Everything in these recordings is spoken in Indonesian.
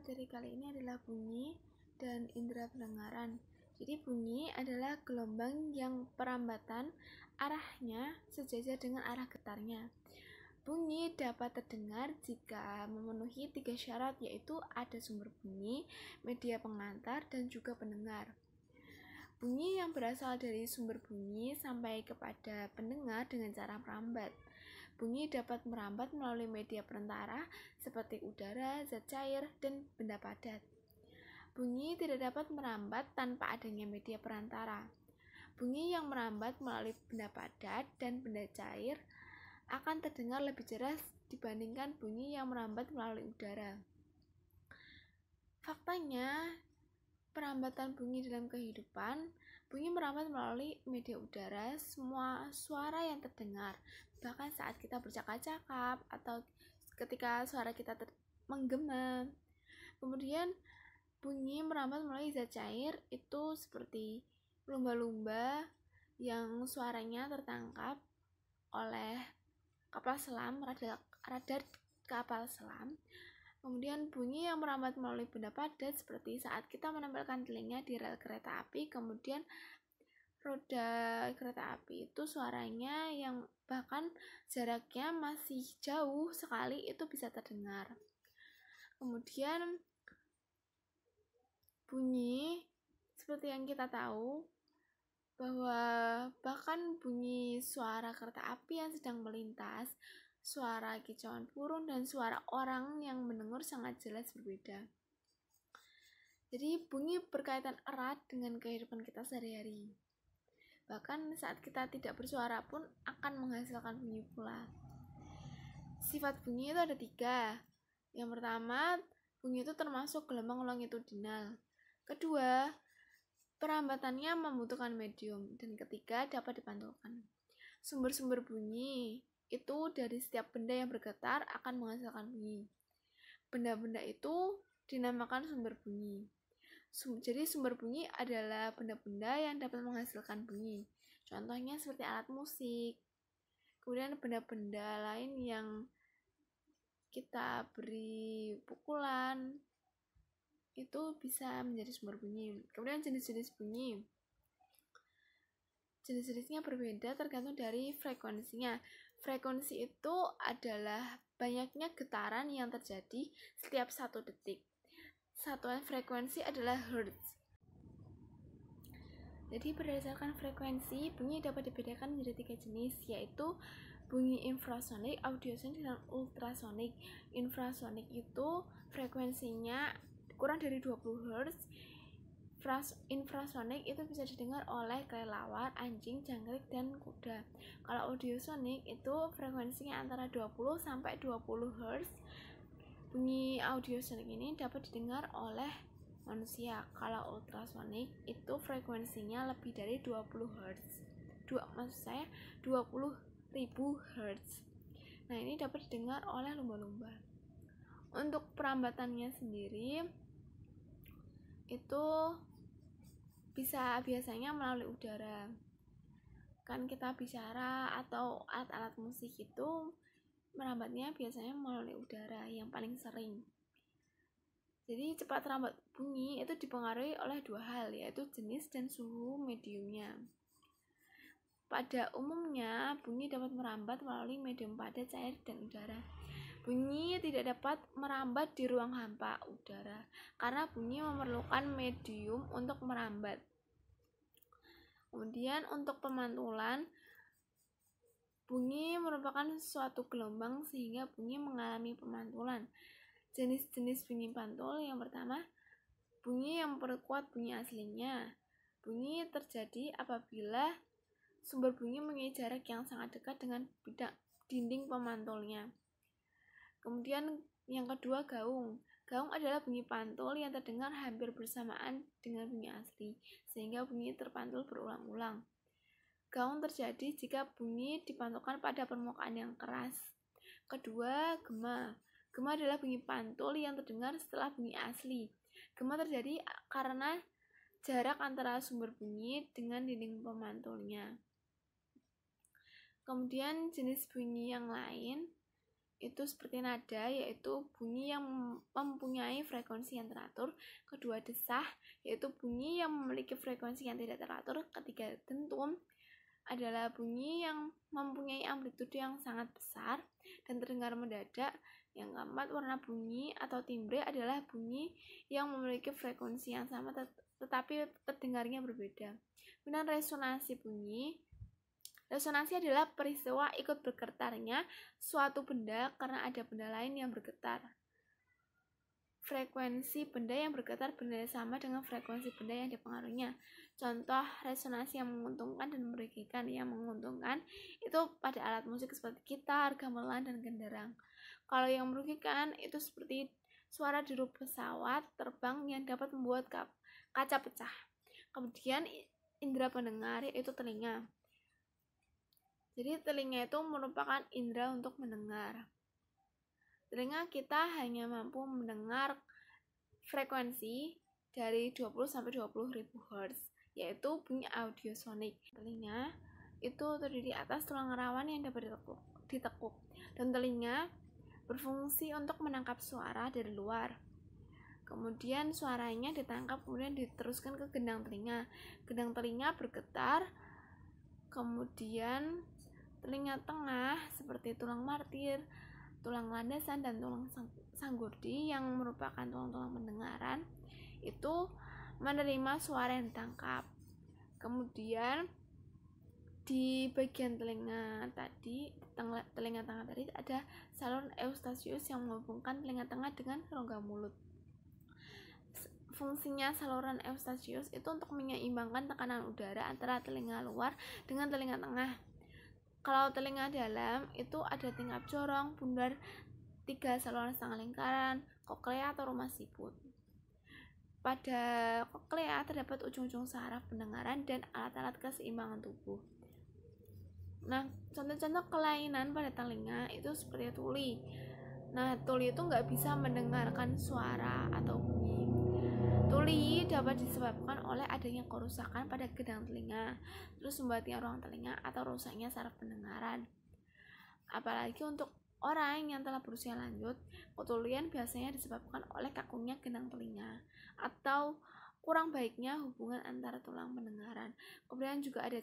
materi kali ini adalah bunyi dan indera pendengaran. Jadi bunyi adalah gelombang yang perambatan arahnya sejajar dengan arah getarnya. Bunyi dapat terdengar jika memenuhi 3 syarat, yaitu ada sumber bunyi, media pengantar, dan juga pendengar. Bunyi yang berasal dari sumber bunyi sampai kepada pendengar dengan cara merambat. Bunyi dapat merambat melalui media perantara seperti udara, zat cair, dan benda padat. Bunyi tidak dapat merambat tanpa adanya media perantara. Bunyi yang merambat melalui benda padat dan benda cair akan terdengar lebih jelas dibandingkan bunyi yang merambat melalui udara. Faktanya, perambatan bunyi dalam kehidupan, bunyi merambat melalui media udara. Semua suara yang terdengar, bahkan saat kita bercakap-cakap atau ketika suara kita menggema. Kemudian bunyi merambat melalui zat cair, itu seperti lumba-lumba yang suaranya tertangkap oleh kapal selam, radar kapal selam. Kemudian bunyi yang merambat melalui benda padat seperti saat kita menempelkan telinga di rel kereta api, kemudian roda kereta api itu suaranya yang bahkan jaraknya masih jauh sekali itu bisa terdengar. Kemudian bunyi seperti yang kita tahu bahwa bahkan bunyi suara kereta api yang sedang melintas, suara kicauan burung, dan suara orang yang mendengar sangat jelas berbeda. Jadi bunyi berkaitan erat dengan kehidupan kita sehari-hari. Bahkan saat kita tidak bersuara pun akan menghasilkan bunyi pula. Sifat bunyi itu ada 3. Yang pertama, bunyi itu termasuk gelombang longitudinal. Kedua, perambatannya membutuhkan medium. Dan ketiga, dapat dipantulkan. Sumber-sumber bunyi itu dari setiap benda yang bergetar akan menghasilkan bunyi. Benda-benda itu dinamakan sumber bunyi. Jadi sumber bunyi adalah benda-benda yang dapat menghasilkan bunyi. Contohnya seperti alat musik. Kemudian benda-benda lain yang kita beri pukulan itu bisa menjadi sumber bunyi. Kemudian jenis-jenis bunyi. Jenis-jenisnya berbeda tergantung dari frekuensinya. Frekuensi itu adalah banyaknya getaran yang terjadi setiap 1 detik. Satuan frekuensi adalah hertz. Jadi berdasarkan frekuensi, bunyi dapat dibedakan menjadi 3 jenis, yaitu bunyi infrasonik, audiosonik, dan ultrasonik. Infrasonik itu frekuensinya kurang dari 20 Hz. Infrasonik itu bisa didengar oleh kelelawar, anjing, jangkrik, dan kuda. Kalau audiosonik itu frekuensinya antara 20 sampai 20 Hz. Bunyi audiosonik ini dapat didengar oleh manusia. Kalau ultrasonik itu frekuensinya lebih dari 20 Hz. 20.000 Hz. Nah, ini dapat didengar oleh lumba-lumba. Untuk perambatannya sendiri itu biasanya melalui udara. Kan kita bicara atau alat-alat musik itu merambatnya biasanya melalui udara yang paling sering. Jadi cepat rambat bunyi itu dipengaruhi oleh 2 hal, yaitu jenis dan suhu mediumnya. Pada umumnya, bunyi dapat merambat melalui medium padat, cair, dan udara. Bunyi tidak dapat merambat di ruang hampa udara, karena bunyi memerlukan medium untuk merambat. Kemudian untuk pemantulan, bunyi merupakan suatu gelombang sehingga bunyi mengalami pemantulan. Jenis-jenis bunyi pantul, yang pertama, bunyi yang memperkuat bunyi aslinya. Bunyi terjadi apabila sumber bunyi mempunyai jarak yang sangat dekat dengan dinding pemantulnya. Kemudian yang kedua, gaung. Gaung adalah bunyi pantul yang terdengar hampir bersamaan dengan bunyi asli, sehingga bunyi terpantul berulang-ulang. Gaung terjadi jika bunyi dipantulkan pada permukaan yang keras. Kedua, gema. Gema adalah bunyi pantul yang terdengar setelah bunyi asli. Gema terjadi karena jarak antara sumber bunyi dengan dinding pemantulnya. Kemudian jenis bunyi yang lain itu seperti nada, yaitu bunyi yang mempunyai frekuensi yang teratur. Kedua, desah, yaitu bunyi yang memiliki frekuensi yang tidak teratur. Ketiga, dentum adalah bunyi yang mempunyai amplitude yang sangat besar dan terdengar mendadak. Yang keempat, warna bunyi atau timbre adalah bunyi yang memiliki frekuensi yang sama tetapi terdengarnya berbeda. Kemudian resonansi bunyi. Resonansi adalah peristiwa ikut bergetarnya suatu benda karena ada benda lain yang bergetar. Frekuensi benda yang bergetar bernilai sama dengan frekuensi benda yang dipengaruhinya. Contoh resonansi yang menguntungkan dan merugikan. Yang menguntungkan itu pada alat musik seperti gitar, gamelan, dan genderang. Kalau yang merugikan itu seperti suara deru pesawat terbang yang dapat membuat kaca pecah. Kemudian indera pendengar yaitu telinga. Jadi telinga itu merupakan indera untuk mendengar. Telinga kita hanya mampu mendengar frekuensi dari 20 sampai 20.000 Hz, yaitu bunyi audiosonik. Telinga itu terdiri atas tulang rawan yang dapat ditekuk, dan telinga berfungsi untuk menangkap suara dari luar. Kemudian suaranya ditangkap, kemudian diteruskan ke gendang telinga. Gendang telinga bergetar, kemudian telinga tengah seperti tulang martir, tulang landasan, dan tulang sanggurdi yang merupakan tulang-tulang pendengaran itu menerima suara yang ditangkap. Kemudian di bagian telinga tengah tadi ada saluran Eustachius yang menghubungkan telinga tengah dengan rongga mulut. Fungsinya saluran Eustachius itu untuk menyeimbangkan tekanan udara antara telinga luar dengan telinga tengah. Kalau telinga dalam itu ada tingkap jorong, bundar, 3 saluran setengah lingkaran, koklea atau rumah siput. Pada koklea terdapat ujung-ujung saraf pendengaran dan alat-alat keseimbangan tubuh. Nah, contoh-contoh kelainan pada telinga itu seperti tuli. Nah, tuli itu nggak bisa mendengarkan suara atau bunyi. Tuli dapat disebabkan oleh adanya kerusakan pada gendang telinga, terus membuatnya ruang telinga atau rusaknya saraf pendengaran. Apalagi untuk orang yang telah berusia lanjut, ketulian biasanya disebabkan oleh kakunya gendang telinga atau kurang baiknya hubungan antara tulang pendengaran. Kemudian juga ada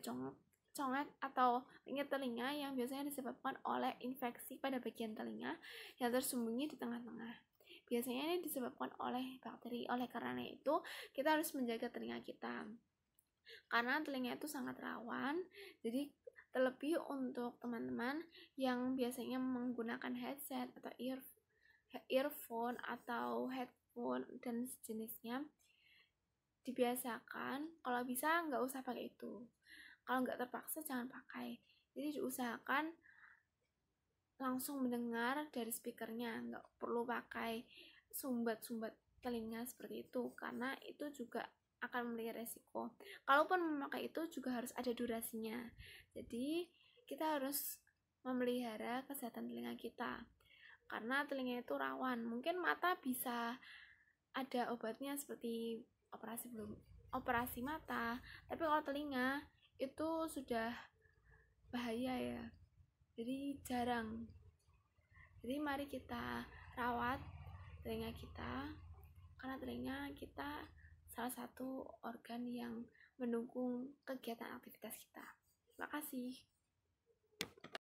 congek atau ringkih telinga yang biasanya disebabkan oleh infeksi pada bagian telinga yang tersembunyi di tengah-tengah. Biasanya ini disebabkan oleh bakteri. Oleh karena itu, kita harus menjaga telinga kita. Karena telinga itu sangat rawan. Jadi terlebih untuk teman-teman yang biasanya menggunakan headset atau earphone atau headphone dan sejenisnya, dibiasakan kalau bisa nggak usah pakai itu. Kalau nggak terpaksa jangan pakai. Jadi diusahakan langsung mendengar dari speakernya, nggak perlu pakai sumbat-sumbat telinga seperti itu, karena itu juga akan memiliki resiko. Kalaupun memakai itu juga harus ada durasinya. Jadi kita harus memelihara kesehatan telinga kita, karena telinga itu rawan. Mungkin mata bisa ada obatnya seperti operasi mata, tapi kalau telinga itu sudah bahaya ya, jadi jarang. Jadi mari kita rawat telinga kita, karena telinga kita salah satu organ yang mendukung kegiatan aktivitas kita. Terima kasih.